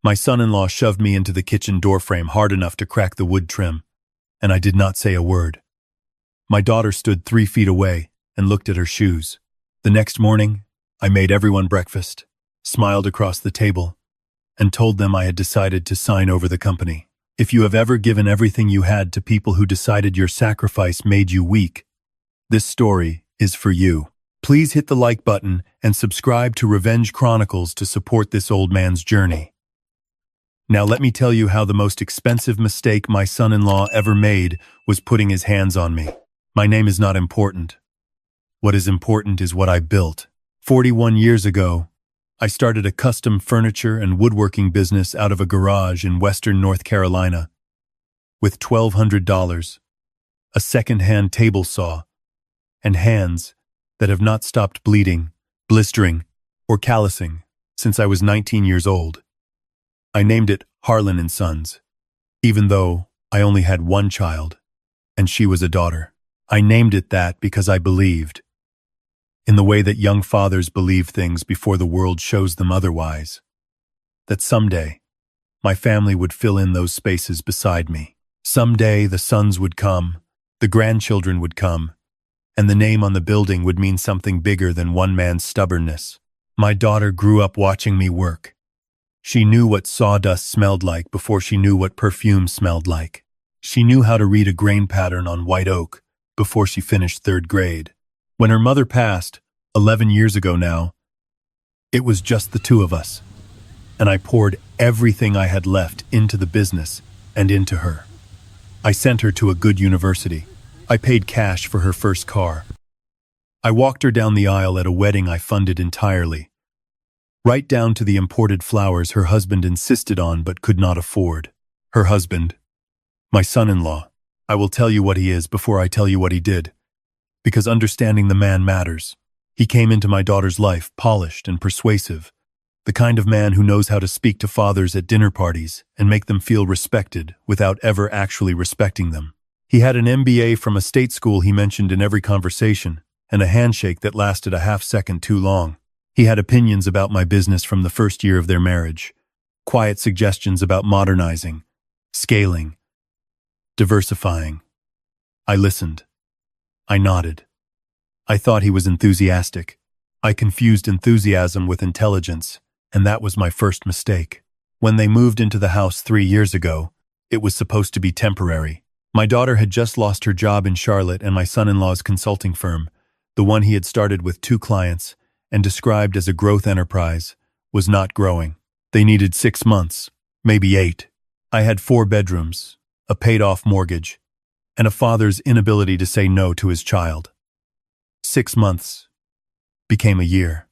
My son-in-law shoved me into the kitchen doorframe hard enough to crack the wood trim, and I did not say a word. My daughter stood 3 feet away and looked at her shoes. The next morning, I made everyone breakfast, smiled across the table, and told them I had decided to sign over the company. If you have ever given everything you had to people who decided your sacrifice made you weak, this story is for you. Please hit the like button and subscribe to Revenge Chronicles to support this old man's journey. Now let me tell you how the most expensive mistake my son-in-law ever made was putting his hands on me. My name is not important. What is important is what I built. 41 years ago, I started a custom furniture and woodworking business out of a garage in western North Carolina. With $1,200, a second-hand table saw, and hands that have not stopped bleeding, blistering, or callousing since I was 19 years old. I named it Harlan & Sons, even though I only had one child, and she was a daughter. I named it that because I believed, in the way that young fathers believe things before the world shows them otherwise, that someday my family would fill in those spaces beside me. Someday the sons would come, the grandchildren would come, and the name on the building would mean something bigger than one man's stubbornness. My daughter grew up watching me work. She knew what sawdust smelled like before she knew what perfume smelled like. She knew how to read a grain pattern on white oak before she finished 3rd grade. When her mother passed, 11 years ago now, it was just the two of us, and I poured everything I had left into the business and into her. I sent her to a good university. I paid cash for her first car. I walked her down the aisle at a wedding I funded entirely, right down to the imported flowers her husband insisted on but could not afford. Her husband, my son-in-law. I will tell you what he is before I tell you what he did, because understanding the man matters. He came into my daughter's life polished and persuasive, the kind of man who knows how to speak to fathers at dinner parties and make them feel respected without ever actually respecting them. He had an MBA from a state school he mentioned in every conversation, and a handshake that lasted a half-second too long. He had opinions about my business from the first year of their marriage, quiet suggestions about modernizing, scaling, diversifying. I listened. I nodded. I thought he was enthusiastic. I confused enthusiasm with intelligence, and that was my first mistake. When they moved into the house 3 years ago, it was supposed to be temporary. My daughter had just lost her job in Charlotte, and my son-in-law's consulting firm, the one he had started with 2 clients and described as a growth enterprise, was not growing. They needed 6 months, maybe 8. I had 4 bedrooms, a paid-off mortgage, and a father's inability to say no to his child. 6 months became a year.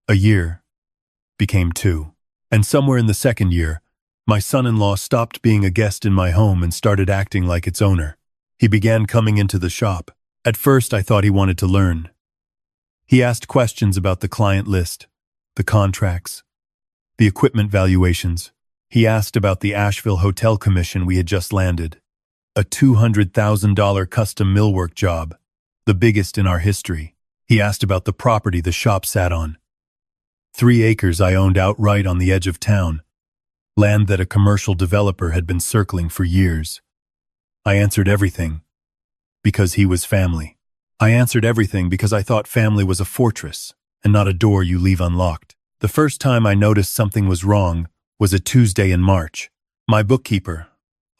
A year became 2. And somewhere in the 2nd year, my son-in-law stopped being a guest in my home and started acting like its owner. He began coming into the shop. At first, I thought he wanted to learn. He asked questions about the client list, the contracts, the equipment valuations. He asked about the Asheville hotel commission we had just landed, a $200,000 custom millwork job, the biggest in our history. He asked about the property the shop sat on. 3 acres I owned outright on the edge of town, land that a commercial developer had been circling for years. I answered everything, because he was family. I answered everything because I thought family was a fortress, and not a door you leave unlocked. The first time I noticed something was wrong was a Tuesday in March. My bookkeeper,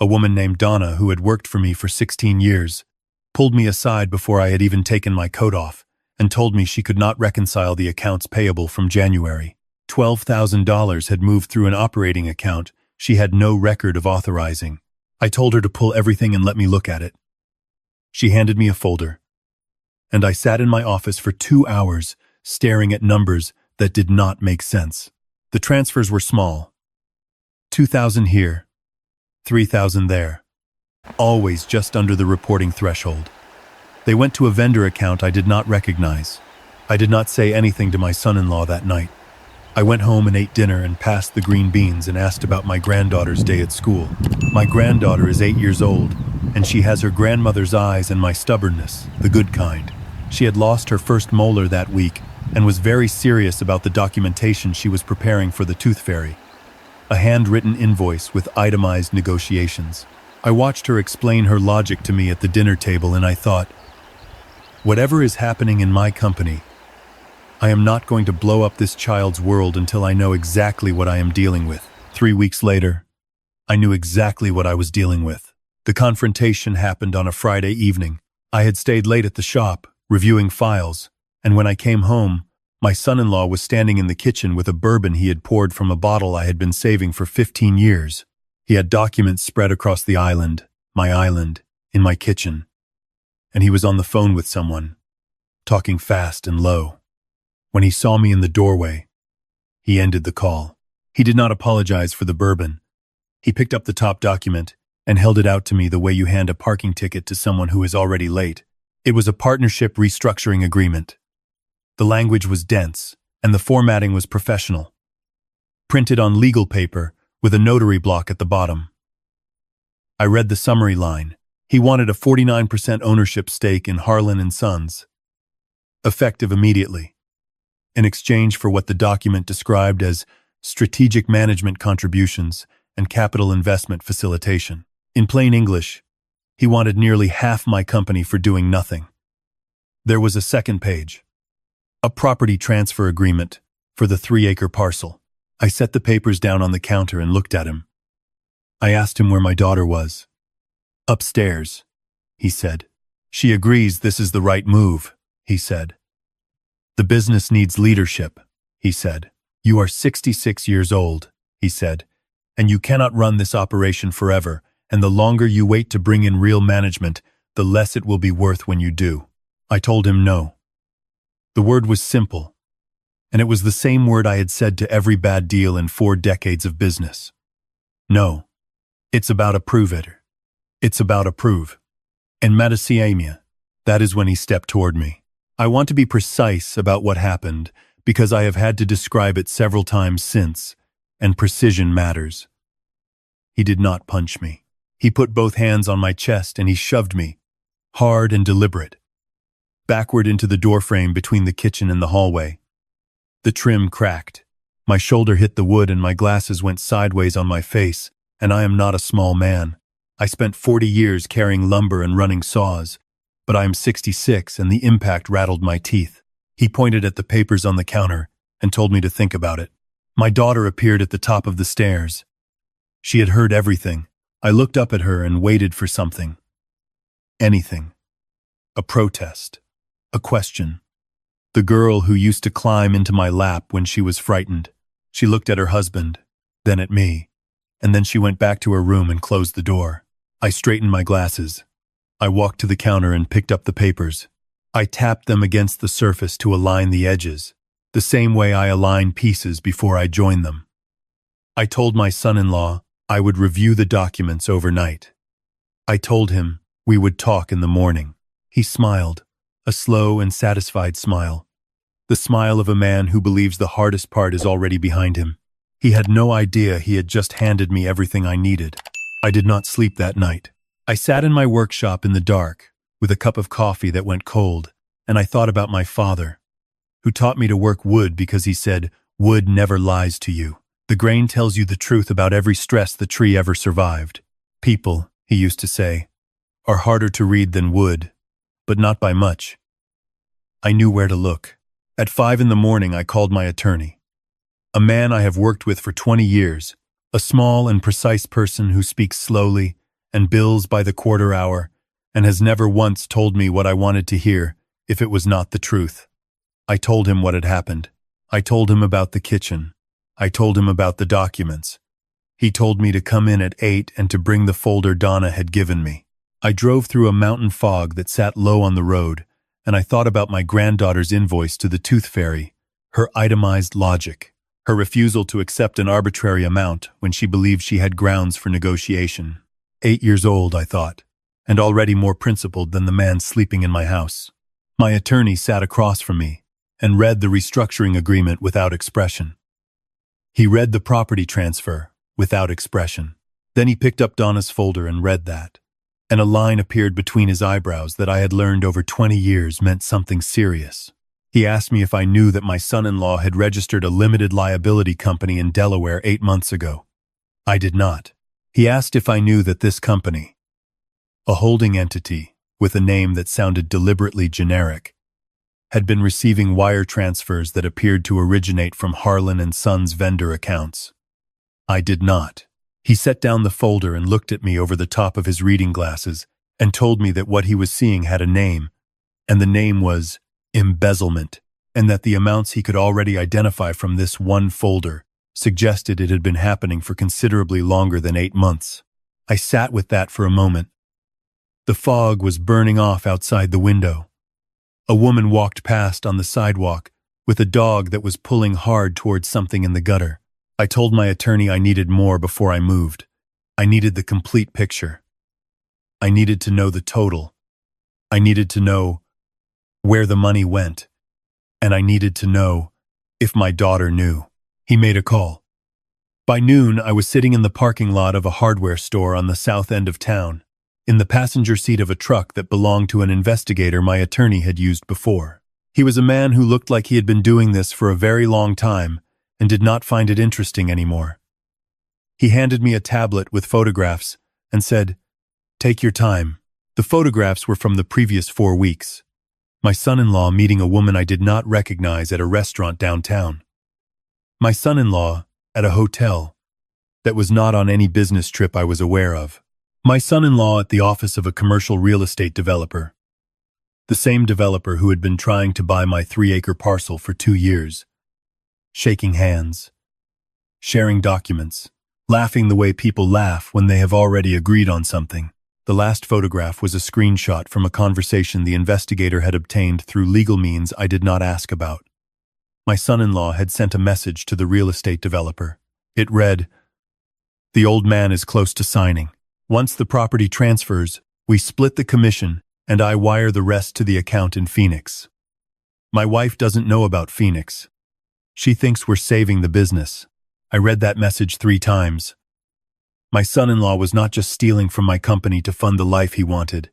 a woman named Donna who had worked for me for 16 years, pulled me aside before I had even taken my coat off and told me she could not reconcile the accounts payable from January. $12,000 had moved through an operating account she had no record of authorizing. I told her to pull everything and let me look at it. She handed me a folder, and I sat in my office for 2 hours staring at numbers that did not make sense. The transfers were small. 2,000 here, 3,000 there, always just under the reporting threshold. They went to a vendor account I did not recognize. I did not say anything to my son-in-law that night. I went home and ate dinner and passed the green beans and asked about my granddaughter's day at school. My granddaughter is 8 years old, and she has her grandmother's eyes and my stubbornness, the good kind. She had lost her first molar that week and was very serious about the documentation she was preparing for the tooth fairy. a handwritten invoice with itemized negotiations. I watched her explain her logic to me at the dinner table, and I thought, whatever is happening in my company, I am not going to blow up this child's world until I know exactly what I am dealing with. 3 weeks later, I knew exactly what I was dealing with. The confrontation happened on a Friday evening. I had stayed late at the shop, reviewing files, and when I came home, my son-in-law was standing in the kitchen with a bourbon he had poured from a bottle I had been saving for 15 years. He had documents spread across the island, in my kitchen, and he was on the phone with someone, talking fast and low. When he saw me in the doorway, he ended the call. He did not apologize for the bourbon. He picked up the top document and held it out to me the way you hand a parking ticket to someone who is already late. It was a partnership restructuring agreement. The language was dense, and the formatting was professional, printed on legal paper with a notary block at the bottom. I read the summary line. He wanted a 49% ownership stake in Harlan & Sons, effective immediately, in exchange for what the document described as strategic management contributions and capital investment facilitation. In plain English, he wanted nearly half my company for doing nothing. There was a second page, a property transfer agreement for the 3-acre parcel. I set the papers down on the counter and looked at him. I asked him where my daughter was. Upstairs, he said. She agrees this is the right move, he said. The business needs leadership, he said. You are 66 years old, he said, and you cannot run this operation forever, and the longer you wait to bring in real management, the less it will be worth when you do. I told him no. The word was simple, and it was the same word I had said to every bad deal in 4 decades of business. No, it's about approve it. It's about approve. And Madasiamia, that is when he stepped toward me. I want to be precise about what happened because I have had to describe it several times since, and precision matters. He did not punch me. He put both hands on my chest and he shoved me, hard and deliberate, backward into the doorframe between the kitchen and the hallway. The trim cracked. My shoulder hit the wood and my glasses went sideways on my face, and I am not a small man. I spent 40 years carrying lumber and running saws, but I am 66 and the impact rattled my teeth. He pointed at the papers on the counter and told me to think about it. My daughter appeared at the top of the stairs. She had heard everything. I looked up at her and waited for something. Anything. A protest. A question. The girl who used to climb into my lap when she was frightened. She looked at her husband, then at me, and then she went back to her room and closed the door. I straightened my glasses. I walked to the counter and picked up the papers. I tapped them against the surface to align the edges, the same way I align pieces before I join them. I told my son-in-law I would review the documents overnight. I told him we would talk in the morning. He smiled, a slow and satisfied smile, the smile of a man who believes the hardest part is already behind him. He had no idea he had just handed me everything I needed. I did not sleep that night. I sat in my workshop in the dark, with a cup of coffee that went cold, and I thought about my father, who taught me to work wood because he said, wood never lies to you. The grain tells you the truth about every stress the tree ever survived. People, he used to say, are harder to read than wood, but not by much. I knew where to look. At 5 in the morning, I called my attorney, a man I have worked with for 20 years, a small and precise person who speaks slowly and bills by the quarter hour and has never once told me what I wanted to hear if it was not the truth. I told him what had happened. I told him about the kitchen. I told him about the documents. He told me to come in at 8 and to bring the folder Donna had given me. I drove through a mountain fog that sat low on the road, and I thought about my granddaughter's invoice to the tooth fairy, her itemized logic, her refusal to accept an arbitrary amount when she believed she had grounds for negotiation. 8 years old, I thought, and already more principled than the man sleeping in my house. My attorney sat across from me and read the restructuring agreement without expression. He read the property transfer without expression. Then he picked up Donna's folder and read that, and a line appeared between his eyebrows that I had learned over 20 years meant something serious. He asked me if I knew that my son-in-law had registered a limited liability company in Delaware 8 months ago. I did not. He asked if I knew that this company, a holding entity with a name that sounded deliberately generic, had been receiving wire transfers that appeared to originate from Harlan and Sons vendor accounts. I did not. He set down the folder and looked at me over the top of his reading glasses and told me that what he was seeing had a name, and the name was embezzlement, and that the amounts he could already identify from this one folder suggested it had been happening for considerably longer than 8 months. I sat with that for a moment. The fog was burning off outside the window. A woman walked past on the sidewalk with a dog that was pulling hard towards something in the gutter. I told my attorney I needed more before I moved. I needed the complete picture. I needed to know the total. I needed to know where the money went. And I needed to know if my daughter knew. He made a call. By noon, I was sitting in the parking lot of a hardware store on the south end of town, in the passenger seat of a truck that belonged to an investigator my attorney had used before. He was a man who looked like he had been doing this for a very long time and did not find it interesting anymore. He handed me a tablet with photographs and said, "Take your time." The photographs were from the previous 4 weeks. My son-in-law meeting a woman I did not recognize at a restaurant downtown. My son-in-law at a hotel that was not on any business trip I was aware of. My son-in-law at the office of a commercial real estate developer. The same developer who had been trying to buy my 3-acre parcel for 2 years. Shaking hands, sharing documents, laughing the way people laugh when they have already agreed on something. The last photograph was a screenshot from a conversation the investigator had obtained through legal means I did not ask about. My son-in-law had sent a message to the real estate developer. It read, "The old man is close to signing. Once the property transfers, we split the commission and I wire the rest to the account in Phoenix. My wife doesn't know about Phoenix. She thinks we're saving the business." I read that message 3 times. My son-in-law was not just stealing from my company to fund the life he wanted.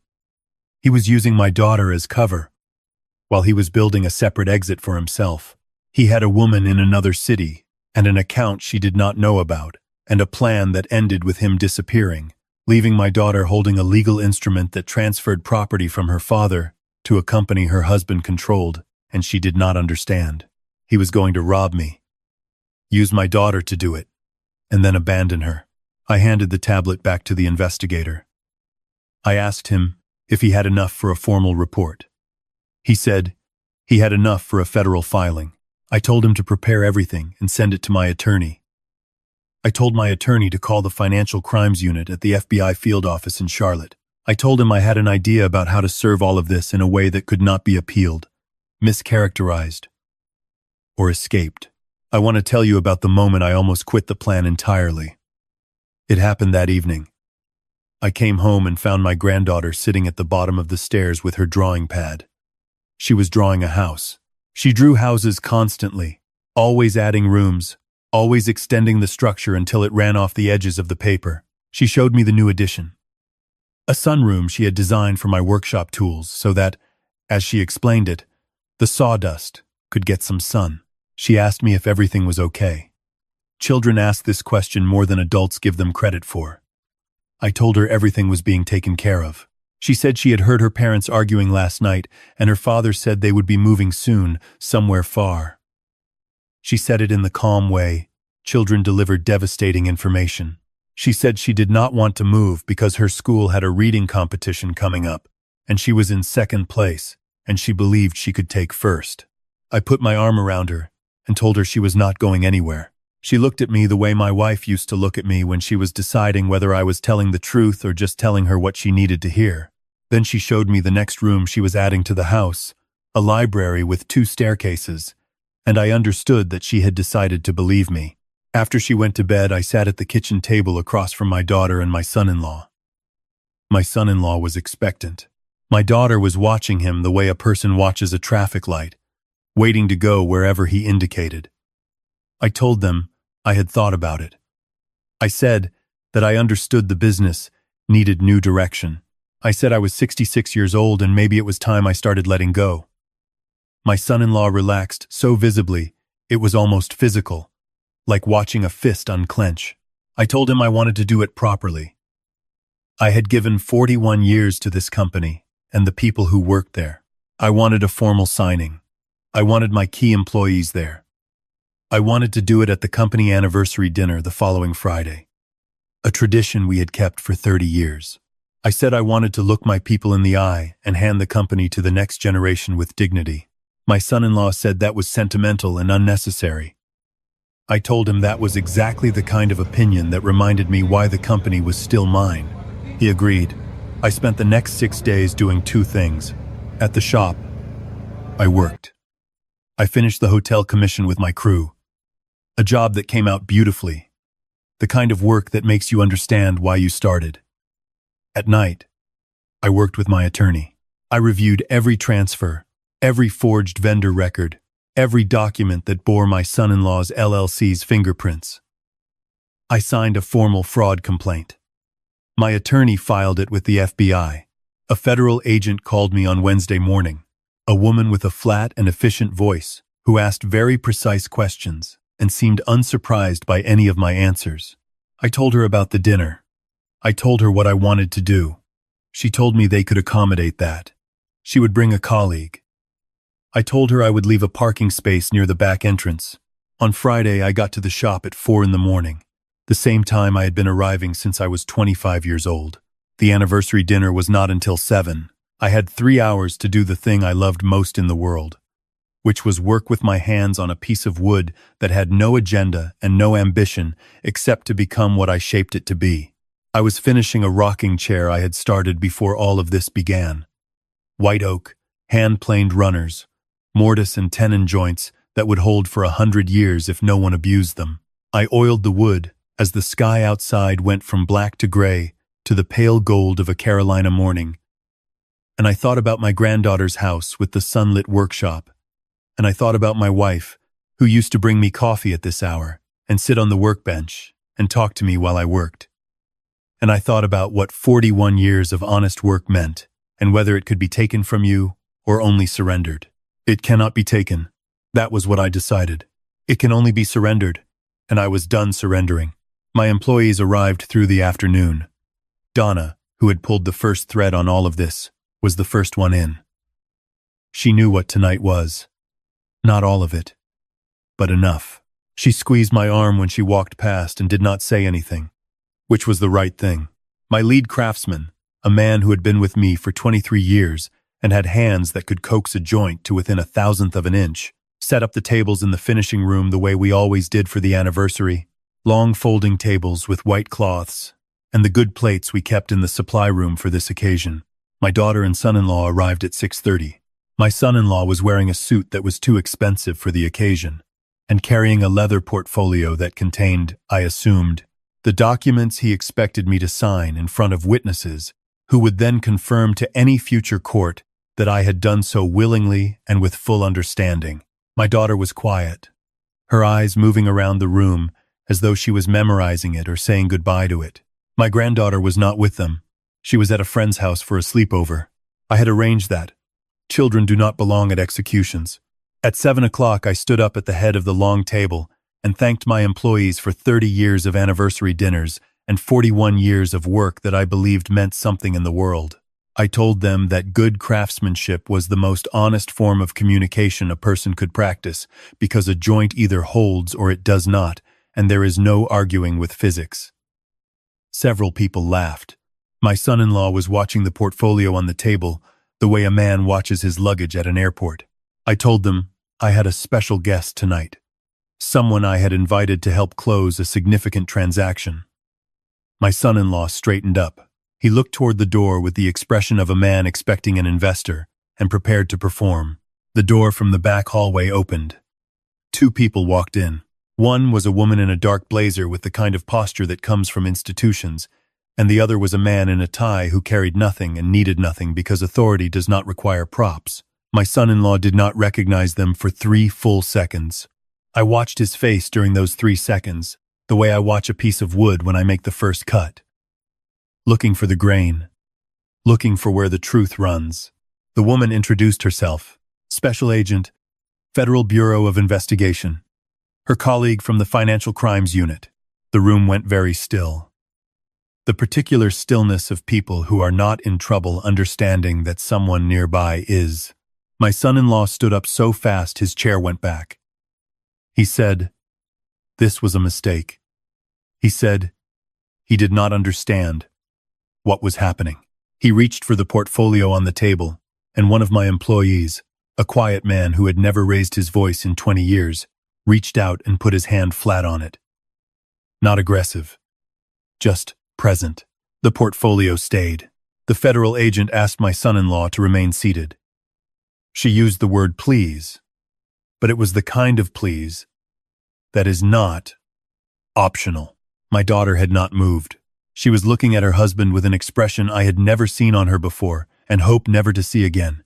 He was using my daughter as cover, while he was building a separate exit for himself. He had a woman in another city, and an account she did not know about, and a plan that ended with him disappearing, leaving my daughter holding a legal instrument that transferred property from her father to a company her husband controlled, and she did not understand. He was going to rob me, use my daughter to do it, and then abandon her. I handed the tablet back to the investigator. I asked him if he had enough for a formal report. He said he had enough for a federal filing. I told him to prepare everything and send it to my attorney. I told my attorney to call the Financial Crimes Unit at the FBI field office in Charlotte. I told him I had an idea about how to serve all of this in a way that could not be appealed, mischaracterized, or escaped. I want to tell you about the moment I almost quit the plan entirely. It happened that evening. I came home and found my granddaughter sitting at the bottom of the stairs with her drawing pad. She was drawing a house. She drew houses constantly, always adding rooms, always extending the structure until it ran off the edges of the paper. She showed me the new addition. A sunroom she had designed for my workshop tools so that, as she explained it, the sawdust could get some sun. She asked me if everything was okay. Children ask this question more than adults give them credit for. I told her everything was being taken care of. She said she had heard her parents arguing last night, and her father said they would be moving soon, somewhere far. She said it in the calm way children deliver devastating information. She said she did not want to move because her school had a reading competition coming up, and she was in second place, and she believed she could take first. I put my arm around her and told her she was not going anywhere. She looked at me the way my wife used to look at me when she was deciding whether I was telling the truth or just telling her what she needed to hear. Then she showed me the next room she was adding to the house, a library with 2 staircases, and I understood that she had decided to believe me. After she went to bed, I sat at the kitchen table across from my daughter and my son-in-law. My son-in-law was expectant. My daughter was watching him the way a person watches a traffic light, waiting to go wherever he indicated. I told them I had thought about it. I said that I understood the business needed new direction. I said I was 66 years old and maybe it was time I started letting go. My son-in-law relaxed so visibly it was almost physical, like watching a fist unclench. I told him I wanted to do it properly. I had given 41 years to this company and the people who worked there. I wanted a formal signing. I wanted my key employees there. I wanted to do it at the company anniversary dinner the following Friday, a tradition we had kept for 30 years. I said I wanted to look my people in the eye and hand the company to the next generation with dignity. My son-in-law said that was sentimental and unnecessary. I told him that was exactly the kind of opinion that reminded me why the company was still mine. He agreed. I spent the next 6 days doing 2 things. At the shop, I worked. I finished the hotel commission with my crew. A job that came out beautifully. The kind of work that makes you understand why you started. At night, I worked with my attorney. I reviewed every transfer, every forged vendor record, every document that bore my son-in-law's LLC's fingerprints. I signed a formal fraud complaint. My attorney filed it with the FBI. A federal agent called me on Wednesday morning, a woman with a flat and efficient voice who asked very precise questions and seemed unsurprised by any of my answers. I told her about the dinner. I told her what I wanted to do. She told me they could accommodate that. She would bring a colleague. I told her I would leave a parking space near the back entrance. On Friday, I got to the shop at 4 in the morning, the same time I had been arriving since I was 25 years old. The anniversary dinner was not until 7. I had 3 hours to do the thing I loved most in the world, which was work with my hands on a piece of wood that had no agenda and no ambition except to become what I shaped it to be. I was finishing a rocking chair I had started before all of this began. White oak, hand-planed runners, mortise and tenon joints that would hold for 100 years if no one abused them. I oiled the wood as the sky outside went from black to gray to the pale gold of a Carolina morning. And I thought about my granddaughter's house with the sunlit workshop. And I thought about my wife, who used to bring me coffee at this hour and sit on the workbench and talk to me while I worked. And I thought about what 41 years of honest work meant and whether it could be taken from you or only surrendered. It cannot be taken. That was what I decided. It can only be surrendered, and I was done surrendering. My employees arrived through the afternoon. Donna, who had pulled the first thread on all of this, was the first one in. She knew what tonight was. Not all of it, but enough. She squeezed my arm when she walked past and did not say anything, which was the right thing. My lead craftsman, a man who had been with me for 23 years and had hands that could coax a joint to within 1/1000th of an inch, set up the tables in the finishing room the way we always did for the anniversary, long folding tables with white cloths, and the good plates we kept in the supply room for this occasion. My daughter and son-in-law arrived at 6:30. My son-in-law was wearing a suit that was too expensive for the occasion, and carrying a leather portfolio that contained, I assumed, the documents he expected me to sign in front of witnesses who would then confirm to any future court that I had done so willingly and with full understanding. My daughter was quiet, her eyes moving around the room as though she was memorizing it or saying goodbye to it. My granddaughter was not with them. She was at a friend's house for a sleepover. I had arranged that. Children do not belong at executions. At 7 o'clock, I stood up at the head of the long table and thanked my employees for 30 years of anniversary dinners and 41 years of work that I believed meant something in the world. I told them that good craftsmanship was the most honest form of communication a person could practice, because a joint either holds or it does not, and there is no arguing with physics. Several people laughed. My son-in-law was watching the portfolio on the table, the way a man watches his luggage at an airport. I told them I had a special guest tonight, someone I had invited to help close a significant transaction. My son-in-law straightened up. He looked toward the door with the expression of a man expecting an investor and prepared to perform. The door from the back hallway opened. 2 people walked in. One was a woman in a dark blazer with the kind of posture that comes from institutions, and the other was a man in a tie who carried nothing and needed nothing because authority does not require props. My son-in-law did not recognize them for 3 full seconds. I watched his face during those 3 seconds, the way I watch a piece of wood when I make the first cut. Looking for the grain. Looking for where the truth runs. The woman introduced herself. Special Agent, Federal Bureau of Investigation. Her colleague from the Financial Crimes Unit. The room went very still. The particular stillness of people who are not in trouble understanding that someone nearby is. My son-in-law stood up so fast his chair went back. He said, "This was a mistake." He said, he did not understand what was happening. He reached for the portfolio on the table, and one of my employees, a quiet man who had never raised his voice in 20 years, reached out and put his hand flat on it. Not aggressive, just present. The portfolio stayed. The federal agent asked my son-in-law to remain seated. She used the word please, but it was the kind of please that is not optional. My daughter had not moved. She was looking at her husband with an expression I had never seen on her before and hope never to see again.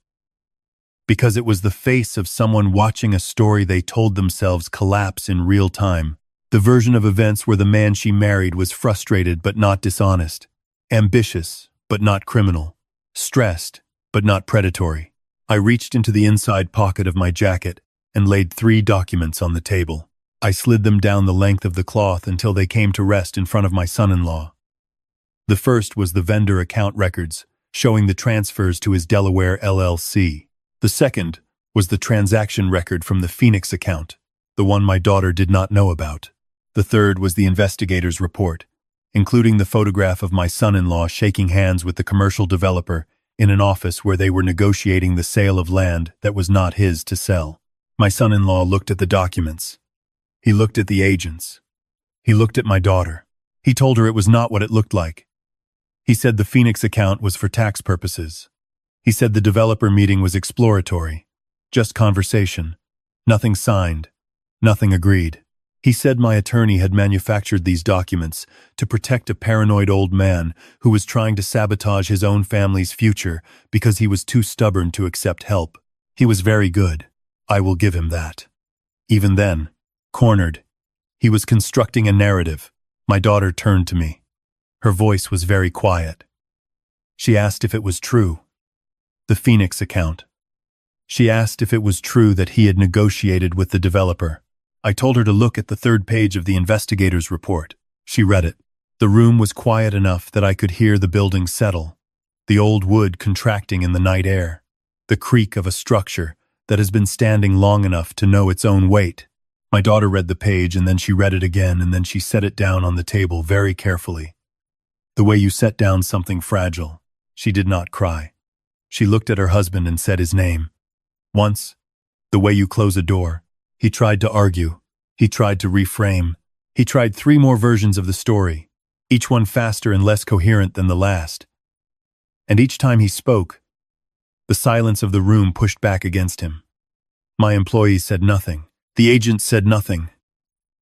Because it was the face of someone watching a story they told themselves collapse in real time. The version of events where the man she married was frustrated but not dishonest, ambitious but not criminal, stressed but not predatory. I reached into the inside pocket of my jacket and laid 3 documents on the table. I slid them down the length of the cloth until they came to rest in front of my son-in-law. The first was the vendor account records, showing the transfers to his Delaware LLC. The second was the transaction record from the Phoenix account, the one my daughter did not know about. The third was the investigator's report, including the photograph of my son-in-law shaking hands with the commercial developer in an office where they were negotiating the sale of land that was not his to sell. My son-in-law looked at the documents. He looked at the agents. He looked at my daughter. He told her it was not what it looked like. He said the Phoenix account was for tax purposes. He said the developer meeting was exploratory, just conversation, nothing signed, nothing agreed. He said my attorney had manufactured these documents to protect a paranoid old man who was trying to sabotage his own family's future because he was too stubborn to accept help. He was very good. I will give him that. Even then, cornered, he was constructing a narrative. My daughter turned to me. Her voice was very quiet. She asked if it was true. The Phoenix account. She asked if it was true that he had negotiated with the developer. I told her to look at the 3rd page of the investigator's report. She read it. The room was quiet enough that I could hear the building settle, the old wood contracting in the night air, the creak of a structure that has been standing long enough to know its own weight. My daughter read the page and then she read it again and then she set it down on the table very carefully. The way you set down something fragile. She did not cry. She looked at her husband and said his name. Once, the way you close a door. He tried to argue. He tried to reframe. He tried 3 more versions of the story, each one faster and less coherent than the last. And each time he spoke, the silence of the room pushed back against him. My employees said nothing. The agent said nothing.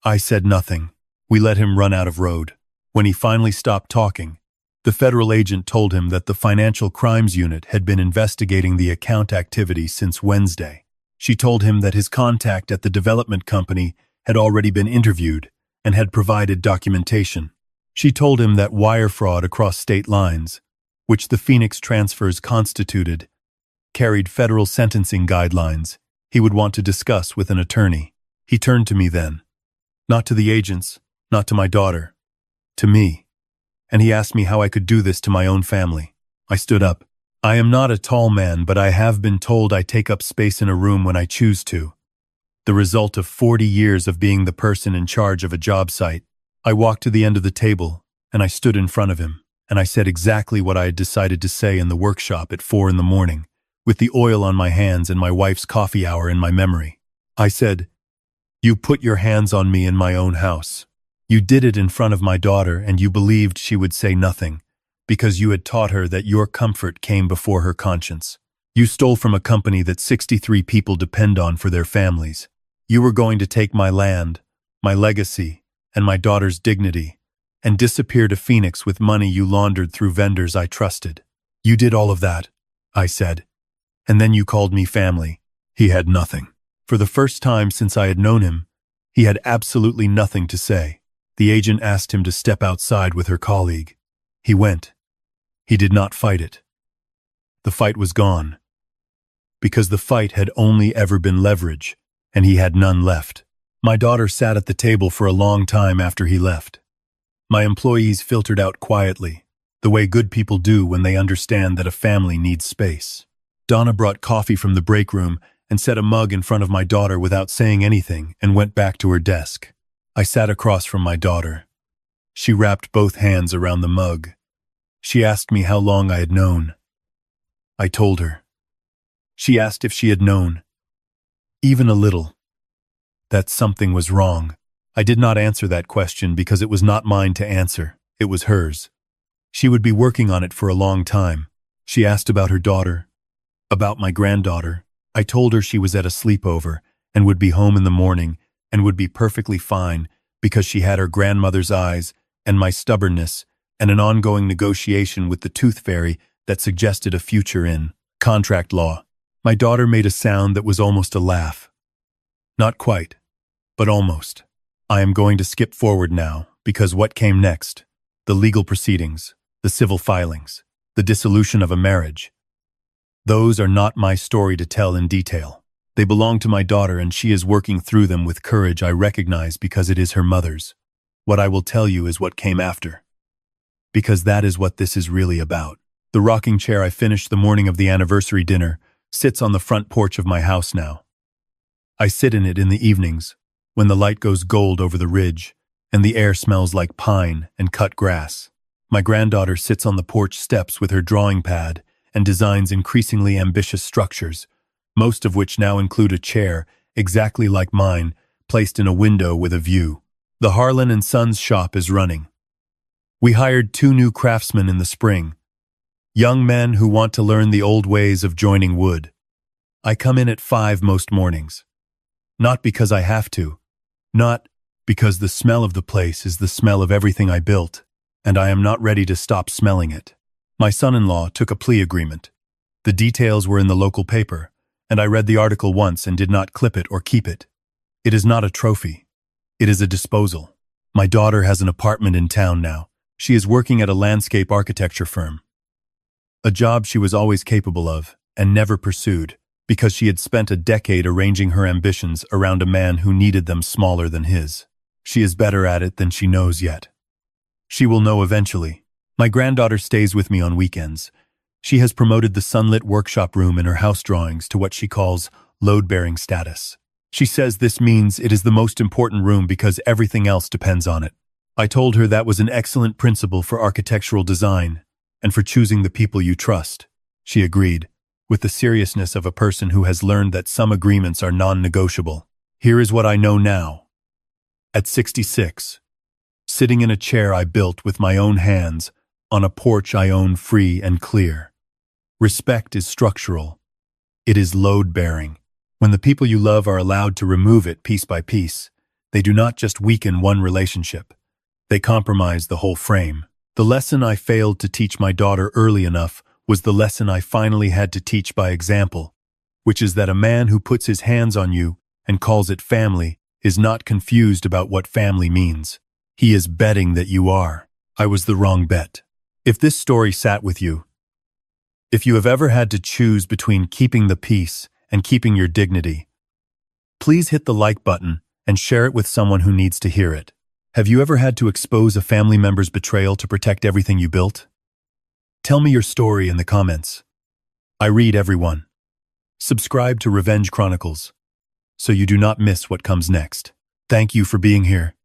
I said nothing. We let him run out of road. When he finally stopped talking, the federal agent told him that the Financial Crimes Unit had been investigating the account activity since Wednesday. She told him that his contact at the development company had already been interviewed and had provided documentation. She told him that wire fraud across state lines, which the Phoenix transfers constituted, carried federal sentencing guidelines he would want to discuss with an attorney. He turned to me then, not to the agents, not to my daughter, to me, and he asked me how I could do this to my own family. I stood up. I am not a tall man, but I have been told I take up space in a room when I choose to. The result of 40 years of being the person in charge of a job site. I walked to the end of the table, and I stood in front of him, and I said exactly what I had decided to say in the workshop at 4 in the morning, with the oil on my hands and my wife's coffee hour in my memory. I said, "You put your hands on me in my own house. You did it in front of my daughter, and you believed she would say nothing, because you had taught her that your comfort came before her conscience. You stole from a company that 63 people depend on for their families. You were going to take my land, my legacy, and my daughter's dignity, and disappear to Phoenix with money you laundered through vendors I trusted. You did all of that," I said. "And then you called me family." He had nothing. For the first time since I had known him, he had absolutely nothing to say. The agent asked him to step outside with her colleague. He went. He did not fight it. The fight was gone. Because the fight had only ever been leverage, and he had none left. My daughter sat at the table for a long time after he left. My employees filtered out quietly, the way good people do when they understand that a family needs space. Donna brought coffee from the break room and set a mug in front of my daughter without saying anything and went back to her desk. I sat across from my daughter. She wrapped both hands around the mug. She asked me how long I had known. I told her. She asked if she had known, even a little, that something was wrong. I did not answer that question because it was not mine to answer. It was hers. She would be working on it for a long time. She asked about her daughter, about my granddaughter. I told her she was at a sleepover and would be home in the morning and would be perfectly fine because she had her grandmother's eyes and my stubbornness and an ongoing negotiation with the tooth fairy that suggested a future in contract law. My daughter made a sound that was almost a laugh. Not quite, but almost. I am going to skip forward now because what came next, the legal proceedings, the civil filings, the dissolution of a marriage, those are not my story to tell in detail. They belong to my daughter and she is working through them with courage I recognize because it is her mother's. What I will tell you is what came after. Because that is what this is really about. The rocking chair I finished the morning of the anniversary dinner sits on the front porch of my house now. I sit in it in the evenings, when the light goes gold over the ridge, and the air smells like pine and cut grass. My granddaughter sits on the porch steps with her drawing pad and designs increasingly ambitious structures, most of which now include a chair, exactly like mine, placed in a window with a view. The Harlan and Sons shop is running. We hired 2 new craftsmen in the spring, young men who want to learn the old ways of joining wood. I come in at 5 most mornings. Not because I have to, not because the smell of the place is the smell of everything I built, and I am not ready to stop smelling it. My son-in-law took a plea agreement. The details were in the local paper, and I read the article once and did not clip it or keep it. It is not a trophy. It is a disposal. My daughter has an apartment in town now. She is working at a landscape architecture firm. A job she was always capable of and never pursued because she had spent a decade arranging her ambitions around a man who needed them smaller than his. She is better at it than she knows yet. She will know eventually. My granddaughter stays with me on weekends. She has promoted the sunlit workshop room in her house drawings to what she calls load-bearing status. She says this means it is the most important room because everything else depends on it. I told her that was an excellent principle for architectural design and for choosing the people you trust. She agreed, with the seriousness of a person who has learned that some agreements are non-negotiable. Here is what I know now. At 66, sitting in a chair I built with my own hands, on a porch I own free and clear. Respect is structural. It is load-bearing. When the people you love are allowed to remove it piece by piece, they do not just weaken one relationship. They compromise the whole frame. The lesson I failed to teach my daughter early enough was the lesson I finally had to teach by example, which is that a man who puts his hands on you and calls it family is not confused about what family means. He is betting that you are. I was the wrong bet. If this story sat with you, if you have ever had to choose between keeping the peace and keeping your dignity, please hit the like button and share it with someone who needs to hear it. Have you ever had to expose a family member's betrayal to protect everything you built? Tell me your story in the comments. I read everyone. Subscribe to Revenge Chronicles so you do not miss what comes next. Thank you for being here.